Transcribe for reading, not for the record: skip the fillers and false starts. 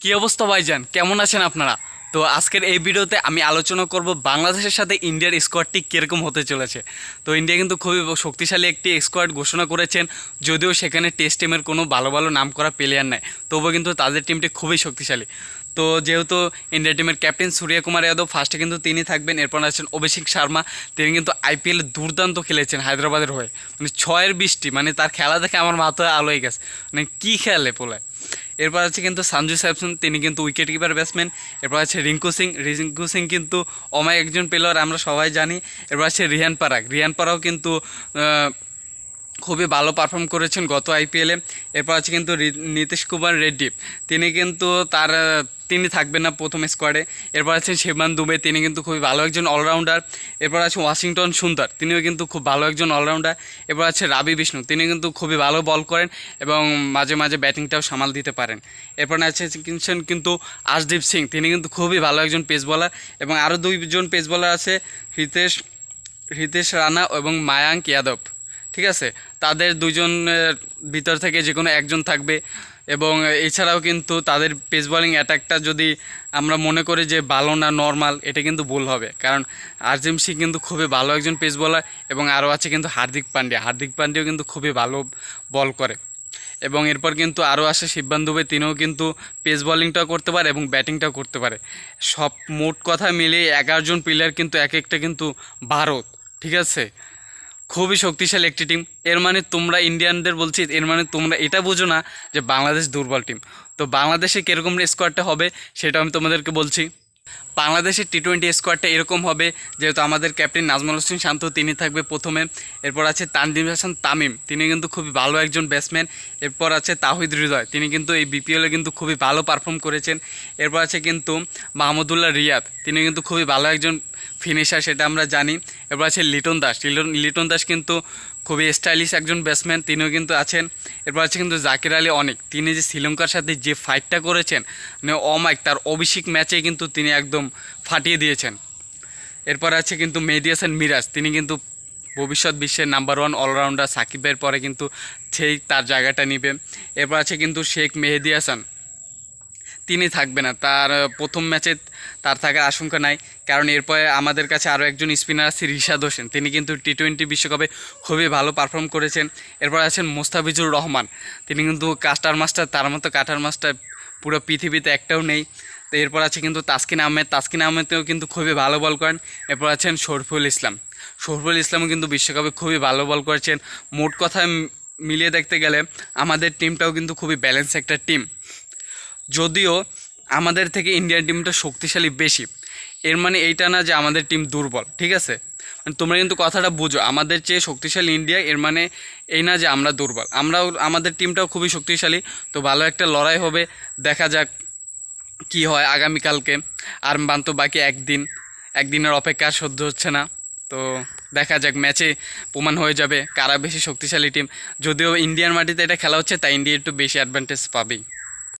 কি অবস্থা ভাইজান, কেমন আছেন আপনারা? তো আজকের এই ভিডিওতে আমি আলোচনা করব বাংলাদেশের সাথে ইন্ডিয়ার স্কোয়াডটি কীরকম হতে চলেছে। তো ইন্ডিয়া কিন্তু খুবই শক্তিশালী একটি স্কোয়াড ঘোষণা করেছেন, যদিও সেখানে টেস্ট টিমের কোনো ভালো ভালো নাম করা প্লেয়ার নাই, তবুও কিন্তু তাদের টিমটি খুবই শক্তিশালী। তো যেহেতু ইন্ডিয়া টিমের ক্যাপ্টেন সূর্যকুমার যাদব ফার্স্টে কিন্তু তিনি থাকবেন, এরপর আছেন অভিষেক শর্মা। তিনি কিন্তু আইপিএলে দুর্দান্ত খেলেছেন হায়দ্রাবাদের হয়ে, মানে 6-20টি, মানে তার খেলা দেখে আমার মাথায় আলো হয়ে গেছে, মানে কী খেলে পোলায়। এরপর আছে কিন্তু সঞ্জু স্যামসন, তিনি কিন্তু উইকেট কিপার ব্যাটসম্যান। এরপর আছে রিঙ্কু সিং কিন্তু অমায়িক একজন প্লেয়ার, আমরা সবাই জানি। এরপর আছে রিয়ান পারাগ কিন্তু খুবই ভালো পারফর্ম করেছেন গত আইপিএলে। এরপর আছে কিন্তু নীতিশ কুমার রেড্ডি, তিনি কিন্তু তিনি থাকবেন না প্রথম স্কোয়াডে। এরপর আছেন শিবমান দুবে, তিনি কিন্তু খুবই ভালো একজন অলরাউন্ডার। এরপর আছে ওয়াশিংটন সুন্দর, তিনিও কিন্তু খুব ভালো একজন অলরাউন্ডার। এরপর আছে রাবি বিষ্ণু, তিনি কিন্তু খুবই ভালো বল করেন এবং মাঝে মাঝে ব্যাটিংটাও সামাল দিতে পারেন। এরপর আছে কিন্তু আশদীপ সিং, তিনি কিন্তু খুবই ভালো একজন পেস বলার। এবং আরও দুইজন পেস বলার আছে, হিতেশ রানা এবং মায়াঙ্ক যাদব। ঠিক আছে, তাদের দুজনের ভিতর থেকে যে কোনো একজন থাকবে। এবং এছাড়াও কিন্তু তাদের পেস বোলিং অ্যাটাকটা যদি আমরা মনে করি যে ভালো না নর্মাল, এটা কিন্তু ভুল হবে, কারণ আরজিম সিং কিন্তু খুবই ভালো একজন পেস বোলার। এবং আরও আছে কিন্তু হার্দিক পান্ডিয়াও কিন্তু খুবই ভালো বল করে। এবং এরপর কিন্তু আরও আসে শিবমান দুবে, তিনিও কিন্তু পেস বোলিংটাও করতে পারে এবং ব্যাটিংটাও করতে পারে। সব মোট কথা মিলিয়ে 11 জন প্লেয়ার, কিন্তু এক একটা কিন্তু ভারত। ঠিক আছে, খুবই শক্তিশালী একটি টিম। এর মানে তোমরা ইন্ডিয়ানদের বলছি, এর মানে তোমরা এটা বোঝো না যে বাংলাদেশ দুর্বল টিম। তো বাংলাদেশে কীরকম স্কোয়াডটা হবে সেটা আমি তোমাদেরকে বলছি। বাংলাদেশের টি-20 স্কোয়াডটা এরকম হবে, যেহেতু আমাদের ক্যাপ্টেন নাজমুল হোসেন শান্ত তিনি থাকবে প্রথমে। এরপর আছে তানজিম হাসান তামিম, তিনি কিন্তু খুবই ভালো একজন ব্যাটসম্যান। এরপর আছে তাহিদ হৃদয়, তিনি কিন্তু এই বিপিএলে কিন্তু খুবই ভালো পারফর্ম করেছেন। এরপর আছে কিন্তু মাহমুদুল্লাহ রিয়াদ, তিনি কিন্তু খুবই ভালো একজন ফিনিশার, সেটা আমরা জানি। এরপর আছে লিটন দাস কিন্তু খুবই স্টাইলিশ একজন ব্যাটসম্যান, তিনিও কিন্তু আছেন। এরপর আছে কিন্তু জাকির আলী অনেক, তিনি যে শ্রীলঙ্কার সাথে যে ফাইটটা করেছেন, মানে অমাইক, তার অভিষেক ম্যাচে কিন্তু তিনি একদম ফাটিয়ে দিয়েছেন। এরপর আছে কিন্তু মেহেদী হাসান মিরাজ, তিনি কিন্তু ভবিষ্যৎ বিশ্বের নাম্বার 1 অলরাউন্ডার, সাকিবের পরে কিন্তু সেই তার জায়গাটা নেবে। এরপর আছে কিন্তু শেখ মেহেদী হাসান, তিনি থাকবে না, তার প্রথম ম্যাচে তার থাকার আশঙ্কা নাই, কারণ এরপরে আমাদের কাছে আরও একজন স্পিনার আছে রিশাদ হোসেন, তিনি কিন্তু টি-20 বিশ্বকাপে খুবই ভালো পারফর্ম করেছেন। এরপর আছেন মোস্তাফিজুর রহমান, তিনি কিন্তু কাস্টার মাস্টার, তার মতো কাটার মাস্টার পুরো পৃথিবীতে একটাও নেই। তো এরপর আছে কিন্তু তাসকিন আহমেদও কিন্তু খুবই ভালো বল করেন। এরপর আছেন শরীফুল ইসলামও কিন্তু বিশ্বকাপে খুবই ভালো বল করেছেন। মোট কথা মিলিয়ে দেখতে গেলে আমাদের টিমটাও কিন্তু খুবই ব্যালেন্স একটা টিম, যদিও আমাদের থেকে ইন্ডিয়ান টিমটা শক্তিশালী বেশি। এর মানে এইটা না যে আমাদের টিম দুর্বল, ঠিক আছে? মানে তোমরা কিন্তু কথাটা বুঝো, আমাদের চেয়ে শক্তিশালী ইন্ডিয়া, এর মানে এই না যে আমরা দুর্বল। আমাদের টিমটাও খুবই শক্তিশালী। তো ভালো একটা লড়াই হবে, দেখা যাক কি হয় আগামীকালকে। আর মাত্র বাকি একদিনের অপেক্ষা সহ্য হচ্ছে না। তো দেখা যাক, ম্যাচে প্রমাণ হয়ে যাবে কারা বেশি শক্তিশালী টিম। যদিও ইন্ডিয়ার মাটিতে এটা খেলা হচ্ছে, তাই ইন্ডিয়া একটু বেশি অ্যাডভান্টেজ পাবেই।